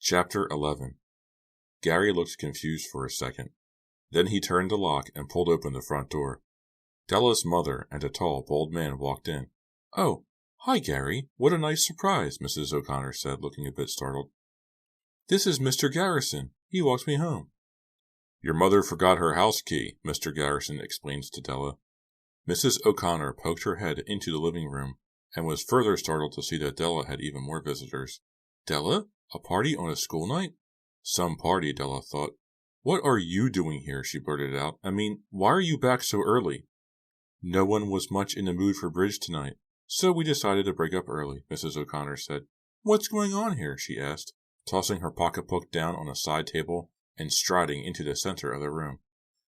Chapter 11. Gary looked confused for a second. Then he turned the lock and pulled open the front door. Della's mother and a tall, bald man walked in. "Oh, hi, Gary. What a nice surprise," Mrs. O'Connor said, looking a bit startled. "This is Mr. Garrison. He walked me home." "Your mother forgot her house key," Mr. Garrison explained to Della. Mrs. O'Connor poked her head into the living room and was further startled to see that Della had even more visitors. "Della? A party on a school night?" "Some party," Della thought. "What are you doing here?" she blurted out. "I mean, why are you back so early?" "No one was much in the mood for bridge tonight, so we decided to break up early," Mrs. O'Connor said. "What's going on here?" she asked, tossing her pocketbook down on a side table and striding into the center of the room.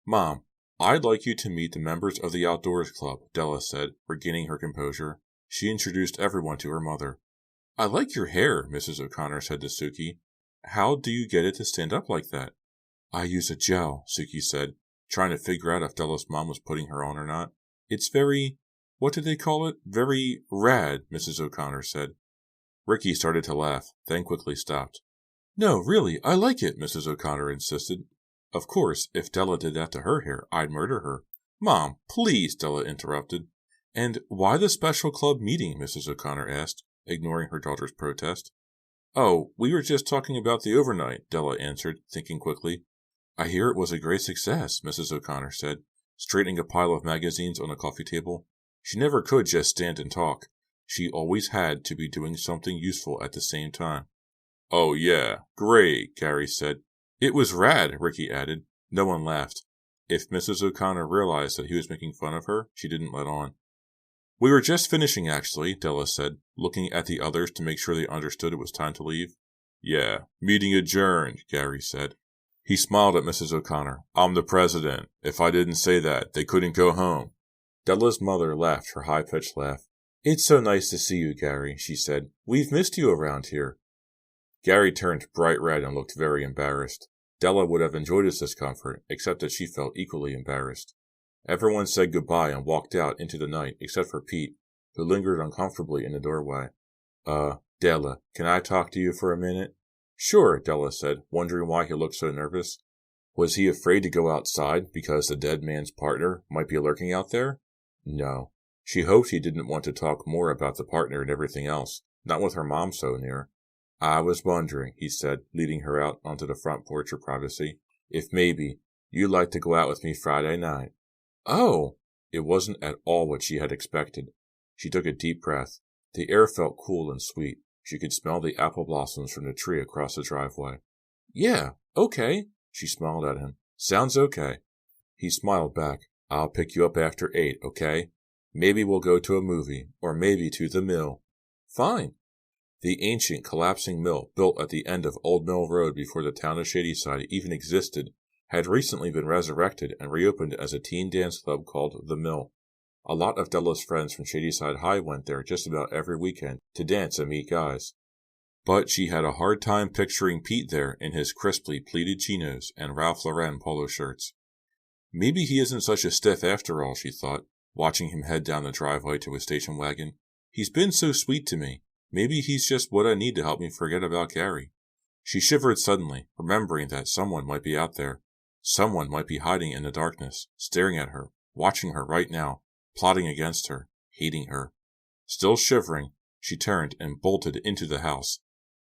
"Mom, I'd like you to meet the members of the Outdoors Club," Della said, regaining her composure. She introduced everyone to her mother. "I like your hair," Mrs. O'Connor said to Suki. "How do you get it to stand up like that?" "I use a gel," Suki said, trying to figure out if Della's mom was putting her on or not. "It's very, what did they call it? Very rad," Mrs. O'Connor said. Ricky started to laugh, then quickly stopped. "No, really, I like it," Mrs. O'Connor insisted. "Of course, if Della did that to her hair, I'd murder her." "Mom, please," Della interrupted. "And why the special club meeting?" Mrs. O'Connor asked, ignoring her daughter's protest. "Oh, we were just talking about the overnight," Della answered, thinking quickly. "I hear it was a great success," Mrs. O'Connor said, straightening a pile of magazines on the coffee table. She never could just stand and talk. She always had to be doing something useful at the same time. "Oh, yeah, great," Gary said. "It was rad," Ricky added. No one laughed. If Mrs. O'Connor realized that he was making fun of her, she didn't let on. "We were just finishing, actually," Della said, looking at the others to make sure they understood it was time to leave. "Yeah, meeting adjourned," Gary said. He smiled at Mrs. O'Connor. "I'm the president. If I didn't say that, they couldn't go home." Della's mother laughed her high-pitched laugh. "It's so nice to see you, Gary," she said. "We've missed you around here." Gary turned bright red and looked very embarrassed. Della would have enjoyed his discomfort, except that she felt equally embarrassed. Everyone said goodbye and walked out into the night, except for Pete, who lingered uncomfortably in the doorway. Della, can I talk to you for a minute?" "Sure," Della said, wondering why he looked so nervous. Was he afraid to go outside because the dead man's partner might be lurking out there? No. She hoped he didn't want to talk more about the partner and everything else, not with her mom so near. "I was wondering," he said, leading her out onto the front porch for privacy, "if maybe you'd like to go out with me Friday night." "Oh!" It wasn't at all what she had expected. She took a deep breath. The air felt cool and sweet. She could smell the apple blossoms from the tree across the driveway. "Yeah, okay," she smiled at him. "Sounds okay." He smiled back. "I'll pick you up after 8, okay? Maybe we'll go to a movie, or maybe to the mill." "Fine." The ancient, collapsing mill, built at the end of Old Mill Road before the town of Shadyside even existed, had recently been resurrected and reopened as a teen dance club called The Mill. A lot of Della's friends from Shadyside High went there just about every weekend to dance and meet guys. But she had a hard time picturing Pete there in his crisply pleated chinos and Ralph Lauren polo shirts. Maybe he isn't such a stiff after all, she thought, watching him head down the driveway to his station wagon. He's been so sweet to me. Maybe he's just what I need to help me forget about Gary. She shivered suddenly, remembering that someone might be out there. Someone might be hiding in the darkness, staring at her, watching her right now, plotting against her, hating her. Still shivering, she turned and bolted into the house,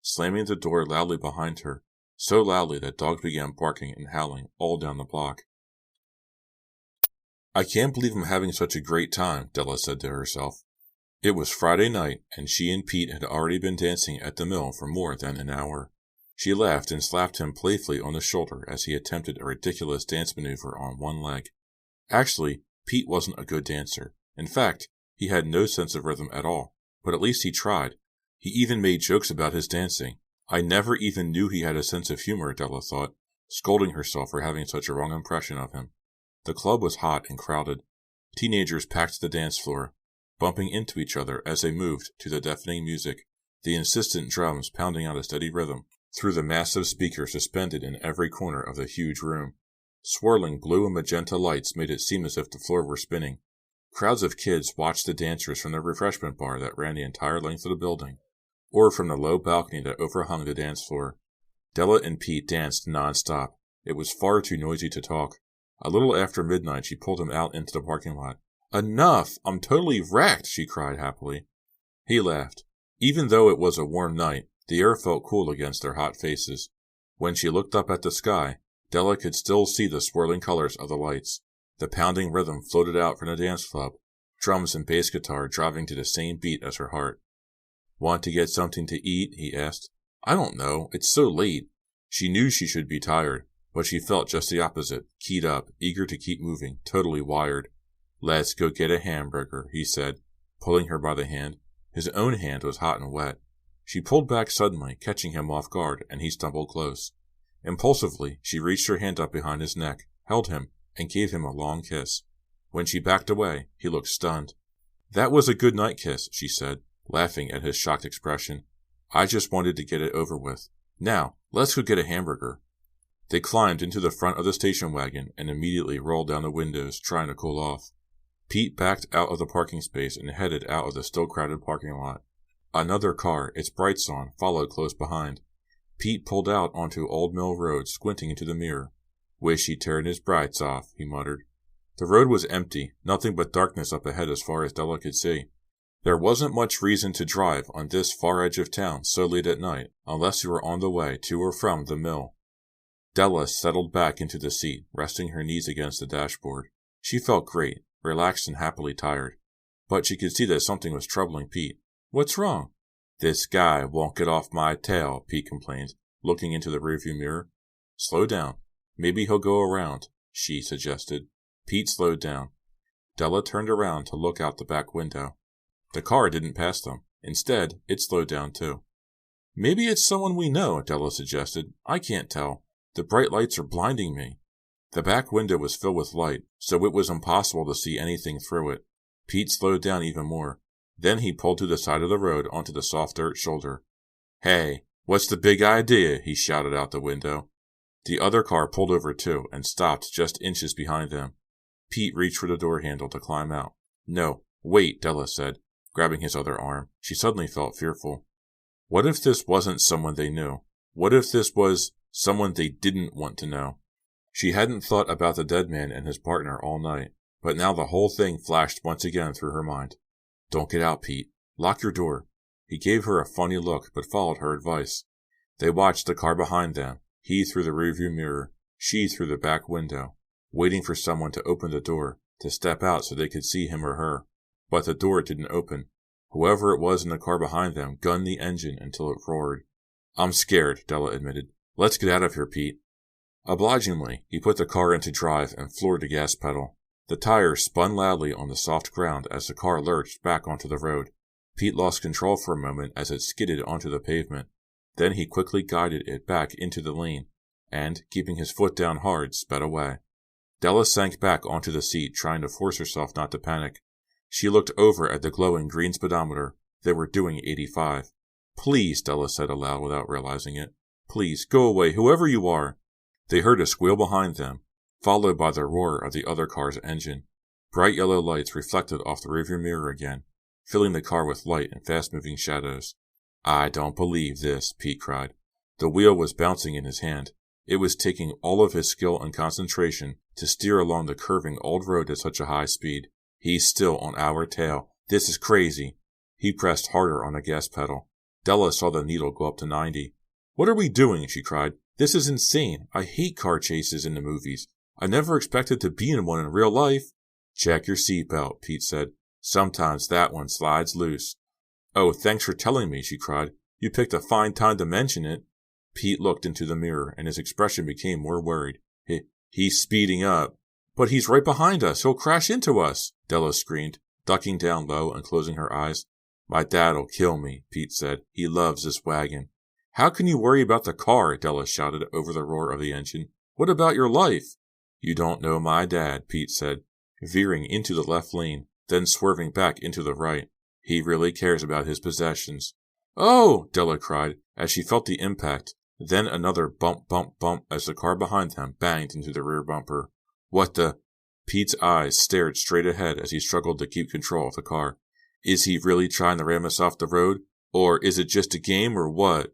slamming the door loudly behind her, so loudly that dogs began barking and howling all down the block. "I can't believe I'm having such a great time," Della said to herself. It was Friday night, and she and Pete had already been dancing at the mill for more than an hour. She laughed and slapped him playfully on the shoulder as he attempted a ridiculous dance maneuver on one leg. Actually, Pete wasn't a good dancer. In fact, he had no sense of rhythm at all, but at least he tried. He even made jokes about his dancing. I never even knew he had a sense of humor, Della thought, scolding herself for having such a wrong impression of him. The club was hot and crowded. Teenagers packed the dance floor, bumping into each other as they moved to the deafening music, the insistent drums pounding out a steady rhythm through the massive speakers suspended in every corner of the huge room. Swirling blue and magenta lights made it seem as if the floor were spinning. Crowds of kids watched the dancers from the refreshment bar that ran the entire length of the building, or from the low balcony that overhung the dance floor. Della and Pete danced nonstop. It was far too noisy to talk. A little after midnight, she pulled him out into the parking lot. "Enough! I'm totally wrecked," she cried happily. He laughed. Even though it was a warm night, the air felt cool against their hot faces. When she looked up at the sky, Della could still see the swirling colors of the lights. The pounding rhythm floated out from the dance club, drums and bass guitar driving to the same beat as her heart. "Want to get something to eat?" he asked. "I don't know. It's so late." She knew she should be tired, but she felt just the opposite, keyed up, eager to keep moving, totally wired. "Let's go get a hamburger," he said, pulling her by the hand. His own hand was hot and wet. She pulled back suddenly, catching him off guard, and he stumbled close. Impulsively, she reached her hand up behind his neck, held him, and gave him a long kiss. When she backed away, he looked stunned. "That was a good night kiss," she said, laughing at his shocked expression. "I just wanted to get it over with. Now, let's go get a hamburger." They climbed into the front of the station wagon and immediately rolled down the windows, trying to cool off. Pete backed out of the parking space and headed out of the still crowded parking lot. Another car, its brights on, followed close behind. Pete pulled out onto Old Mill Road, squinting into the mirror. "Wish he'd turn his brights off," he muttered. The road was empty, nothing but darkness up ahead as far as Della could see. There wasn't much reason to drive on this far edge of town so late at night, unless you were on the way to or from the mill. Della settled back into the seat, resting her knees against the dashboard. She felt great, relaxed and happily tired. But she could see that something was troubling Pete. "What's wrong?" "This guy won't get off my tail," Pete complained, looking into the rearview mirror. "Slow down. Maybe he'll go around," she suggested. Pete slowed down. Della turned around to look out the back window. The car didn't pass them. Instead, it slowed down too. "Maybe it's someone we know," Della suggested. "I can't tell. The bright lights are blinding me." The back window was filled with light, so it was impossible to see anything through it. Pete slowed down even more. Then he pulled to the side of the road onto the soft dirt shoulder. "Hey, what's the big idea?" he shouted out the window. The other car pulled over too and stopped just inches behind them. Pete reached for the door handle to climb out. "No, wait," Della said, grabbing his other arm. She suddenly felt fearful. What if this wasn't someone they knew? What if this was someone they didn't want to know? She hadn't thought about the dead man and his partner all night, but now the whole thing flashed once again through her mind. "Don't get out, Pete. Lock your door." He gave her a funny look, but followed her advice. They watched the car behind them, he through the rearview mirror, she through the back window, waiting for someone to open the door, to step out so they could see him or her. But the door didn't open. Whoever it was in the car behind them gunned the engine until it roared. "I'm scared," Della admitted. "Let's get out of here, Pete." Obligingly, he put the car into drive and floored the gas pedal. The tires spun loudly on the soft ground as the car lurched back onto the road. Pete lost control for a moment as it skidded onto the pavement. Then he quickly guided it back into the lane, and, keeping his foot down hard, sped away. Della sank back onto the seat, trying to force herself not to panic. She looked over at the glowing green speedometer. They were doing 85. "Please," Della said aloud without realizing it. "Please, go away, whoever you are." They heard a squeal behind them, followed by the roar of the other car's engine. Bright yellow lights reflected off the rearview mirror again, filling the car with light and fast-moving shadows. "I don't believe this," Pete cried. The wheel was bouncing in his hand. It was taking all of his skill and concentration to steer along the curving old road at such a high speed. "He's still on our tail. This is crazy." He pressed harder on the gas pedal. Della saw the needle go up to 90. "What are we doing?" she cried. "This is insane. I hate car chases in the movies. I never expected to be in one in real life." "Check your seatbelt," Pete said. "Sometimes that one slides loose." "Oh, thanks for telling me," she cried. "You picked a fine time to mention it." Pete looked into the mirror, and his expression became more worried. He's speeding up." "But he's right behind us. He'll crash into us," Della screamed, ducking down low and closing her eyes. "My dad'll kill me," Pete said. "He loves this wagon." "How can you worry about the car?" Della shouted over the roar of the engine. "What about your life?" "You don't know my dad," Pete said, veering into the left lane, then swerving back into the right. "He really cares about his possessions." "Oh!" Della cried, as she felt the impact. Then another bump, bump, bump as the car behind them banged into the rear bumper. "What the—" Pete's eyes stared straight ahead as he struggled to keep control of the car. "Is he really trying to ram us off the road? Or is it just a game, or what?"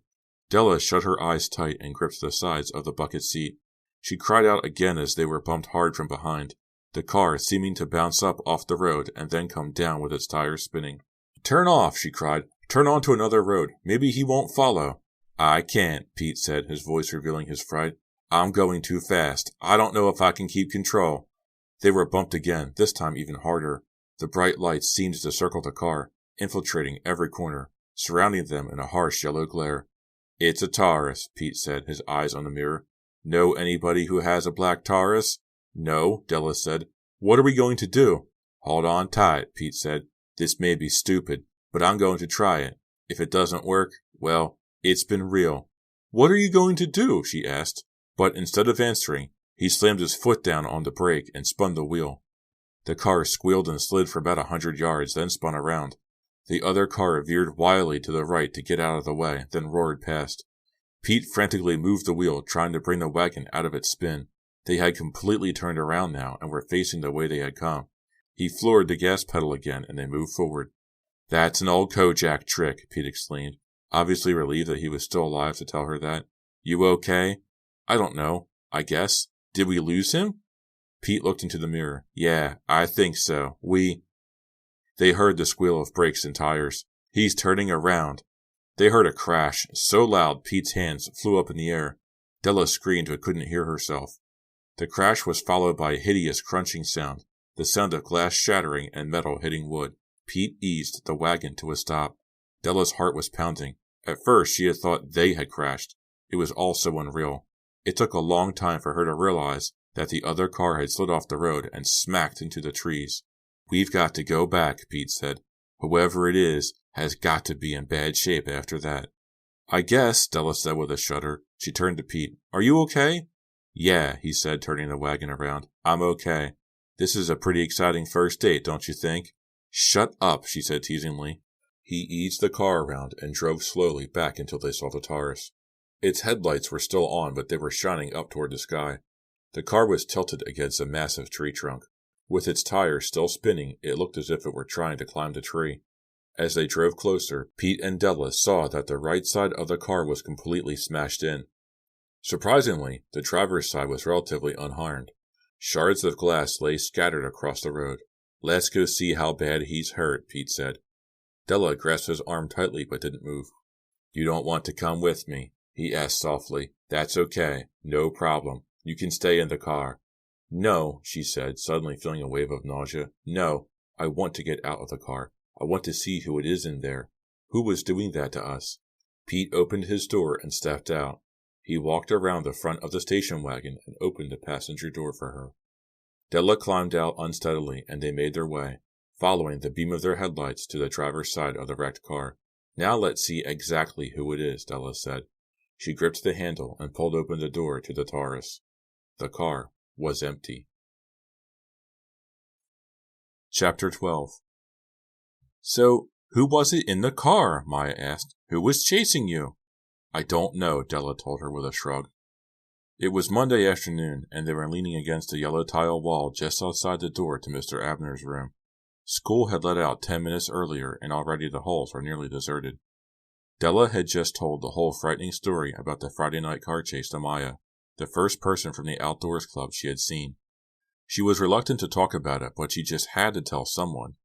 Della shut her eyes tight and gripped the sides of the bucket seat. She cried out again as they were bumped hard from behind, the car seeming to bounce up off the road and then come down with its tires spinning. "Turn off," she cried. "Turn onto another road. Maybe he won't follow." "I can't," Pete said, his voice revealing his fright. "I'm going too fast. I don't know if I can keep control." They were bumped again, this time even harder. The bright lights seemed to circle the car, infiltrating every corner, surrounding them in a harsh yellow glare. "It's a Taurus," Pete said, his eyes on the mirror. "Know anybody who has a black Taurus?" "No," Della said. "What are we going to do?" "Hold on tight," Pete said. "This may be stupid, but I'm going to try it. If it doesn't work, well, it's been real." "What are you going to do?" she asked. But instead of answering, he slammed his foot down on the brake and spun the wheel. The car squealed and slid for about 100 yards, then spun around. The other car veered wildly to the right to get out of the way, then roared past. Pete frantically moved the wheel, trying to bring the wagon out of its spin. They had completely turned around now and were facing the way they had come. He floored the gas pedal again, and they moved forward. "That's an old Kojak trick," Pete exclaimed, obviously relieved that he was still alive to tell her that. "You okay?" "I don't know. I guess. Did we lose him?" Pete looked into the mirror. "Yeah, I think so. They heard the squeal of brakes and tires. "He's turning around." They heard a crash, so loud Pete's hands flew up in the air. Della screamed but couldn't hear herself. The crash was followed by a hideous crunching sound, the sound of glass shattering and metal hitting wood. Pete eased the wagon to a stop. Della's heart was pounding. At first she had thought they had crashed. It was all so unreal. It took a long time for her to realize that the other car had slid off the road and smacked into the trees. "We've got to go back," Pete said. "Whoever it is has got to be in bad shape after that." "I guess," Della said with a shudder. She turned to Pete. "Are you okay?" "Yeah," he said, turning the wagon around. "I'm okay. This is a pretty exciting first date, don't you think?" "Shut up," she said teasingly. He eased the car around and drove slowly back until they saw the Taurus. Its headlights were still on, but they were shining up toward the sky. The car was tilted against a massive tree trunk. With its tires still spinning, it looked as if it were trying to climb the tree. As they drove closer, Pete and Della saw that the right side of the car was completely smashed in. Surprisingly, the driver's side was relatively unharmed. Shards of glass lay scattered across the road. "Let's go see how bad he's hurt," Pete said. Della grasped his arm tightly but didn't move. "You don't want to come with me?" he asked softly. "That's okay. No problem. You can stay in the car." "No," she said, suddenly feeling a wave of nausea. "No, I want to get out of the car. I want to see who it is in there. Who was doing that to us?" Pete opened his door and stepped out. He walked around the front of the station wagon and opened the passenger door for her. Della climbed out unsteadily, and they made their way, following the beam of their headlights to the driver's side of the wrecked car. "Now let's see exactly who it is," Della said. She gripped the handle and pulled open the door to the Taurus. The car was empty. Chapter 12. "So, who was it in the car?" Maya asked. "Who was chasing you?" "I don't know," Della told her with a shrug. It was Monday afternoon, and they were leaning against a yellow tile wall just outside the door to Mr. Abner's room. School had let out 10 minutes earlier, and already the halls were nearly deserted. Della had just told the whole frightening story about the Friday night car chase to Maya, the first person from the outdoors club she had seen. She was reluctant to talk about it, but she just had to tell someone.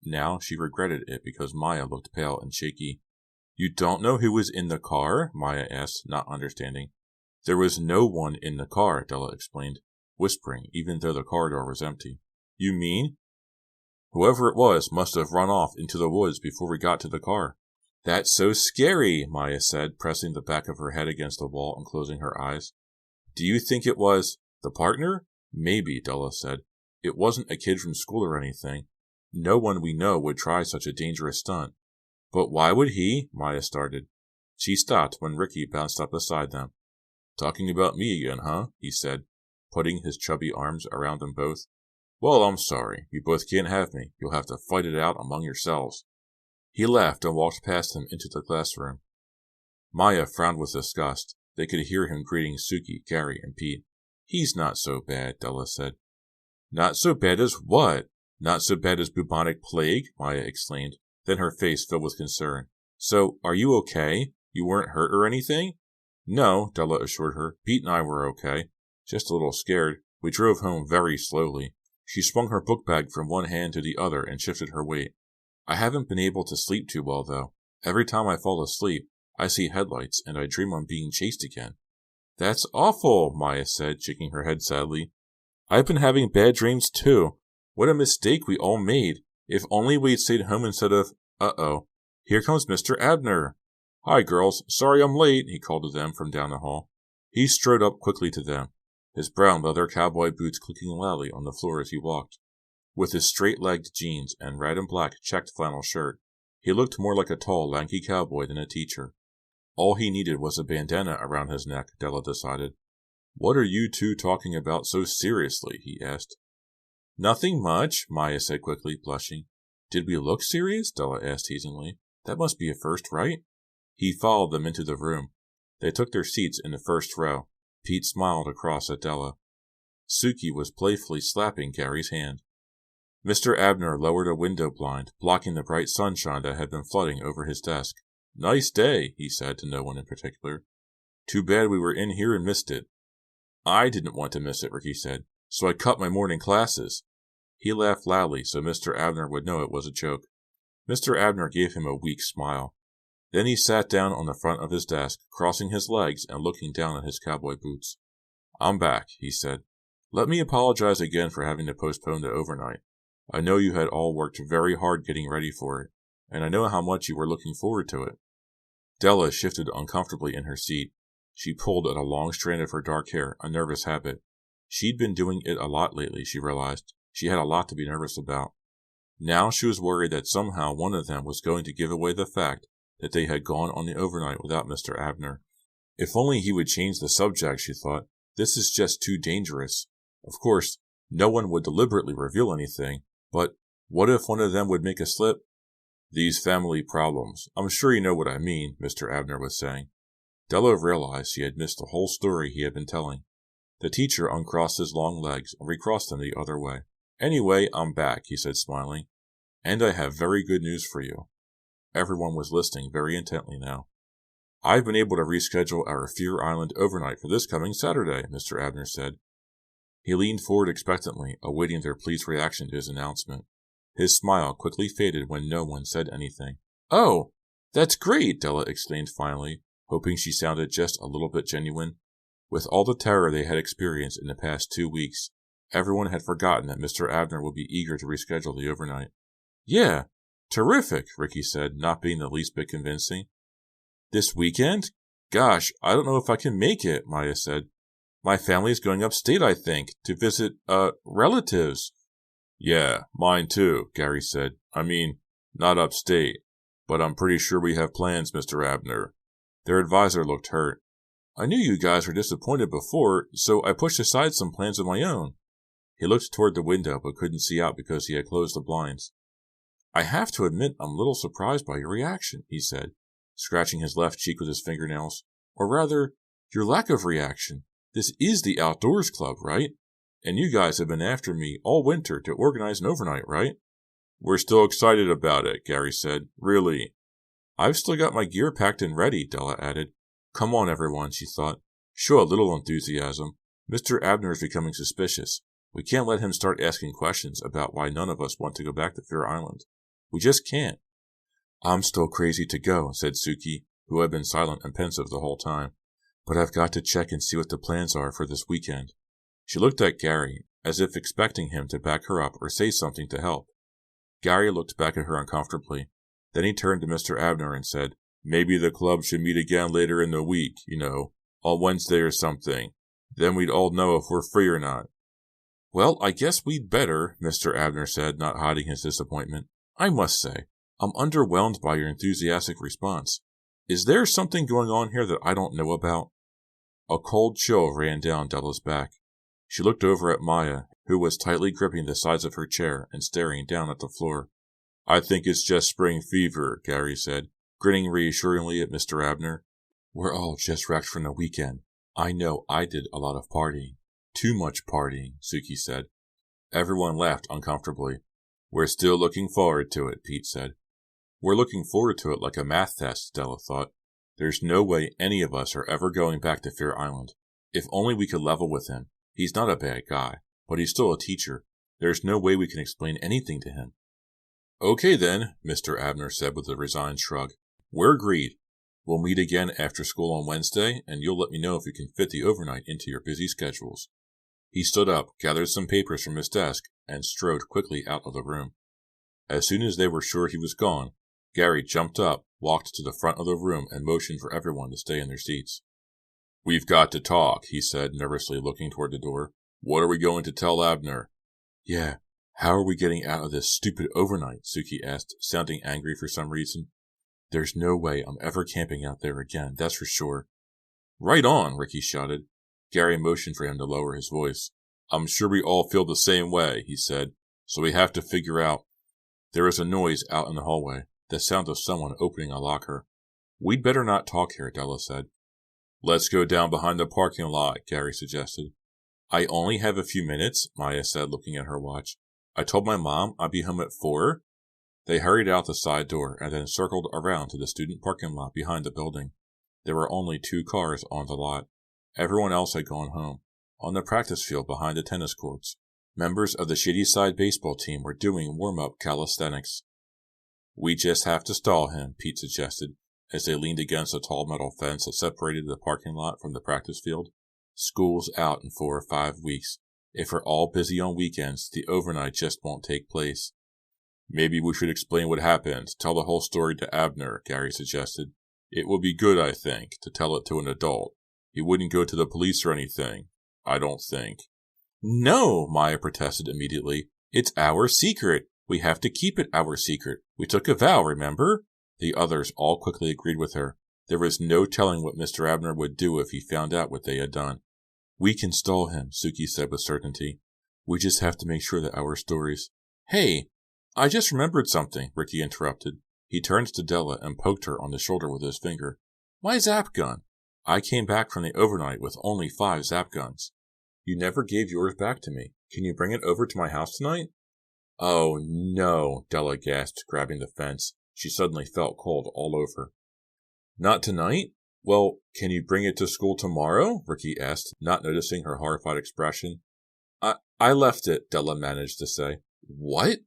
Now she regretted it because Maya looked pale and shaky. "You don't know who was in the car?" Maya asked, not understanding. "There was no one in the car," Della explained, whispering even though the car door was empty. "You mean?" "Whoever it was must have run off into the woods before we got to the car." "That's so scary," Maya said, pressing the back of her head against the wall and closing her eyes. "Do you think it was the partner?" "Maybe," Della said. "It wasn't a kid from school or anything. No one we know would try such a dangerous stunt." "But why would he?" Maya started. She stopped when Ricky bounced up beside them. "Talking about me again, huh?" he said, putting his chubby arms around them both. "Well, I'm sorry. You both can't have me. You'll have to fight it out among yourselves." He laughed and walked past them into the classroom. Maya frowned with disgust. They could hear him greeting Suki, Gary, and Pete. "He's not so bad," Della said. "Not so bad as what? Not so bad as bubonic plague?" Maya exclaimed. Then her face filled with concern. "So, are you okay? You weren't hurt or anything? No, Della assured her. Pete and I were okay. Just a little scared. We drove home very slowly. She swung her book bag from one hand to the other and shifted her weight. I haven't been able to sleep too well, though. Every time I fall asleep, I see headlights and I dream I'm being chased again. That's awful, Maya said, shaking her head sadly. I've been having bad dreams, too. What a mistake we all made. If only we'd stayed home instead of... Uh-oh. Here comes Mr. Abner. Hi, girls. Sorry I'm late, he called to them from down the hall. He strode up quickly to them, his brown leather cowboy boots clicking loudly on the floor as he walked. With his straight-legged jeans and red and black checked flannel shirt, he looked more like a tall, lanky cowboy than a teacher. All he needed was a bandana around his neck, Della decided. What are you two talking about so seriously? He asked. Nothing much, Maya said quickly, blushing. Did we look serious? Della asked teasingly. That must be a first, right? He followed them into the room. They took their seats in the first row. Pete smiled across at Della. Suki was playfully slapping Gary's hand. Mr. Abner lowered a window blind, blocking the bright sunshine that had been flooding over his desk. Nice day, he said to no one in particular. Too bad we were in here and missed it. I didn't want to miss it, Ricky said, so I cut my morning classes. He laughed loudly so Mr. Abner would know it was a joke. Mr. Abner gave him a weak smile. Then he sat down on the front of his desk, crossing his legs and looking down at his cowboy boots. I'm back, he said. Let me apologize again for having to postpone the overnight. I know you had all worked very hard getting ready for it, and I know how much you were looking forward to it. Della shifted uncomfortably in her seat. She pulled at a long strand of her dark hair, a nervous habit. She'd been doing it a lot lately, she realized. She had a lot to be nervous about. Now she was worried that somehow one of them was going to give away the fact that they had gone on the overnight without Mr. Abner. If only he would change the subject, she thought. This is just too dangerous. Of course, no one would deliberately reveal anything, but what if one of them would make a slip? These family problems. I'm sure you know what I mean, Mr. Abner was saying. Della realized she had missed the whole story he had been telling. The teacher uncrossed his long legs and recrossed them the other way. Anyway, I'm back, he said, smiling. And I have very good news for you. Everyone was listening very intently now. I've been able to reschedule our Fear Island overnight for this coming Saturday, Mr. Abner said. He leaned forward expectantly, awaiting their pleased reaction to his announcement. His smile quickly faded when no one said anything. Oh, that's great, Della exclaimed finally, hoping she sounded just a little bit genuine. With all the terror they had experienced in the past 2 weeks, everyone had forgotten that Mr. Abner would be eager to reschedule the overnight. Yeah, terrific, Ricky said, not being the least bit convincing. This weekend? Gosh, I don't know if I can make it, Maya said. My family's going upstate, I think, to visit, relatives. Yeah, mine too, Gary said. I mean, not upstate, but I'm pretty sure we have plans, Mr. Abner. Their advisor looked hurt. I knew you guys were disappointed before, so I pushed aside some plans of my own. He looked toward the window, but couldn't see out because he had closed the blinds. I have to admit I'm a little surprised by your reaction, he said, scratching his left cheek with his fingernails. Or rather, your lack of reaction. This is the Outdoors Club, right? And you guys have been after me all winter to organize an overnight, right? We're still excited about it, Gary said. Really. I've still got my gear packed and ready, Della added. Come on, everyone, she thought. Show a little enthusiasm. Mr. Abner is becoming suspicious. We can't let him start asking questions about why none of us want to go back to Fair Island. We just can't. I'm still crazy to go, said Suki, who had been silent and pensive the whole time. But I've got to check and see what the plans are for this weekend. She looked at Gary, as if expecting him to back her up or say something to help. Gary looked back at her uncomfortably. Then he turned to Mr. Abner and said, Maybe the club should meet again later in the week, on Wednesday or something. Then we'd all know if we're free or not. Well, I guess we'd better, Mr. Abner said, not hiding his disappointment. I must say, I'm underwhelmed by your enthusiastic response. Is there something going on here that I don't know about? A cold chill ran down Della's back. She looked over at Maya, who was tightly gripping the sides of her chair and staring down at the floor. I think it's just spring fever, Gary said, grinning reassuringly at Mr. Abner. We're all just wrecked from the weekend. I know I did a lot of partying. Too much partying, Suki said. Everyone laughed uncomfortably. We're still looking forward to it, Pete said. We're looking forward to it like a math test, Della thought. There's no way any of us are ever going back to Fair Island. If only we could level with him. He's not a bad guy, but he's still a teacher. There's no way we can explain anything to him." "Okay then," Mr. Abner said with a resigned shrug. "We're agreed. We'll meet again after school on Wednesday, and you'll let me know if you can fit the overnight into your busy schedules." He stood up, gathered some papers from his desk, and strode quickly out of the room. As soon as they were sure he was gone, Gary jumped up, walked to the front of the room, and motioned for everyone to stay in their seats. "We've got to talk," he said, nervously looking toward the door. "What are we going to tell Abner?" "Yeah, how are we getting out of this stupid overnight?" Suki asked, sounding angry for some reason. "There's no way I'm ever camping out there again, that's for sure." "Right on," Ricky shouted. Gary motioned for him to lower his voice. "I'm sure we all feel the same way," he said, "so we have to figure out—" There was a noise out in the hallway, the sound of someone opening a locker. "We'd better not talk here," Della said. "Let's go down behind the parking lot," Gary suggested. "I only have a few minutes," Maya said, looking at her watch. "I told my mom I'd be home at 4. They hurried out the side door and then circled around to the student parking lot behind the building. There were only 2 cars on the lot. Everyone else had gone home. On the practice field behind the tennis courts, members of the Shadyside baseball team were doing warm-up calisthenics. "We just have to stall him," Pete suggested, as they leaned against a tall metal fence that separated the parking lot from the practice field. "School's out in 4 or 5 weeks. If we're all busy on weekends, the overnight just won't take place." "Maybe we should explain what happened, tell the whole story to Abner," Gary suggested. "It would be good, I think, to tell it to an adult. He wouldn't go to the police or anything, I don't think." "No," Maya protested immediately. "It's our secret. We have to keep it our secret. We took a vow, remember?" The others all quickly agreed with her. There was no telling what Mr. Abner would do if he found out what they had done. "We can stall him," Suki said with certainty. "We just have to make sure that our stories—" "Hey, I just remembered something," Ricky interrupted. He turned to Della and poked her on the shoulder with his finger. "My zap gun. I came back from the overnight with only 5 zap guns. You never gave yours back to me. Can you bring it over to my house tonight?" "Oh, no," Della gasped, grabbing the fence. She suddenly felt cold all over. "Not tonight? Well, can you bring it to school tomorrow?" Ricky asked, not noticing her horrified expression. I left it," Della managed to say. "What?"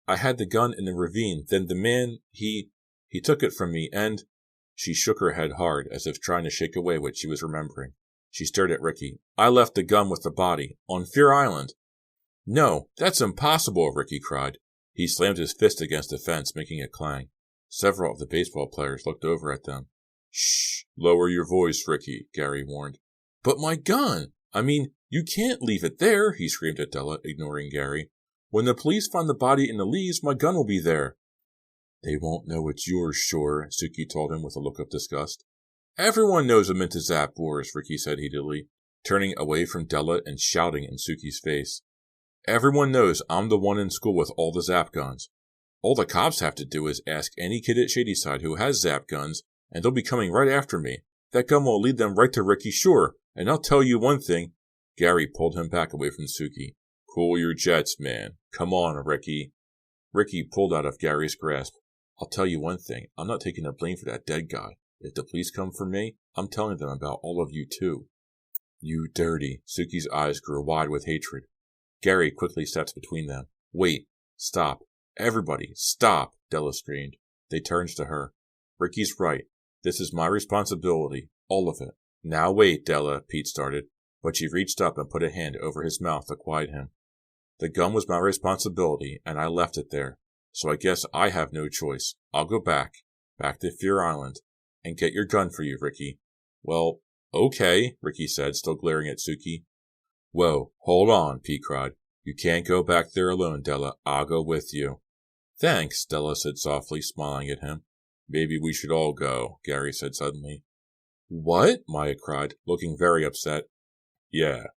"I had the gun in the ravine. Then the man, he took it from me, and—" She shook her head hard, as if trying to shake away what she was remembering. She stared at Ricky. "I left the gun with the body, on Fear Island." "No, that's impossible," Ricky cried. He slammed his fist against the fence, making a clang. Several of the baseball players looked over at them. "Shh! Lower your voice, Ricky," Gary warned. "But my gun! I mean, you can't leave it there," he screamed at Della, ignoring Gary. "When the police find the body in the leaves, my gun will be there." "They won't know it's yours, sure," Suki told him with a look of disgust. "Everyone knows I'm into zap wars," Ricky said heatedly, turning away from Della and shouting in Suki's face. "Everyone knows I'm the one in school with all the zap guns. All the cops have to do is ask any kid at Shadyside who has zap guns, and they'll be coming right after me. That gun will lead them right to Ricky Shore, and I'll tell you one thing." Gary pulled him back away from Suki. "Cool your jets, man. Come on, Ricky." Ricky pulled out of Gary's grasp. "I'll tell you one thing. I'm not taking the blame for that dead guy. If the police come for me, I'm telling them about all of you, too." "You dirty." Suki's eyes grew wide with hatred. Gary quickly stepped between them. "Wait. Stop. Everybody, stop," Della screamed. They turned to her. "Ricky's right. This is my responsibility. All of it." "Now wait, Della," Pete started, but she reached up and put a hand over his mouth to quiet him. "The gun was my responsibility, and I left it there. So I guess I have no choice. I'll go back to Fear Island, and get your gun for you, Ricky." "Well, okay," Ricky said, still glaring at Suki. "Whoa, hold on," Pete cried. "You can't go back there alone, Della. I'll go with you." "Thanks," Della said softly, smiling at him. "Maybe we should all go," Gary said suddenly. "What?" Maya cried, looking very upset. "Yeah,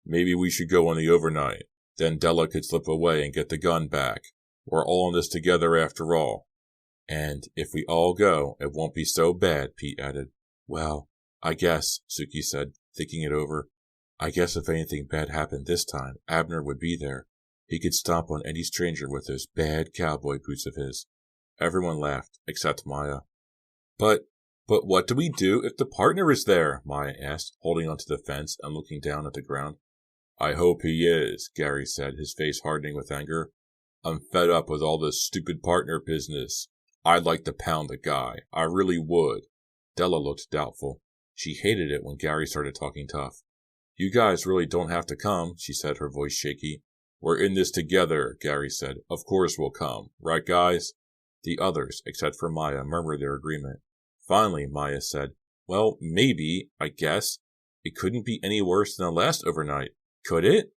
maybe we should go on the overnight. Then Della could slip away and get the gun back. We're all in this together after all." "And if we all go, it won't be so bad," Pete added. "Well, I guess," Suki said, thinking it over. "I guess if anything bad happened this time, Abner would be there. He could stomp on any stranger with those bad cowboy boots of his." Everyone laughed, except Maya. "But But what do we do if the partner is there? Maya asked, holding onto the fence and looking down at the ground. I hope he is, Gary said, his face hardening with anger. I'm fed up with all this stupid partner business. I'd like to pound the guy. I really would. Della looked doubtful. She hated it when Gary started talking tough. You guys really don't have to come, she said, her voice shaky. We're in this together, Gary said. Of course we'll come. Right, guys? The others, except for Maya, murmured their agreement. Finally, Maya said, Well, maybe, I guess. It couldn't be any worse than the last overnight, could it?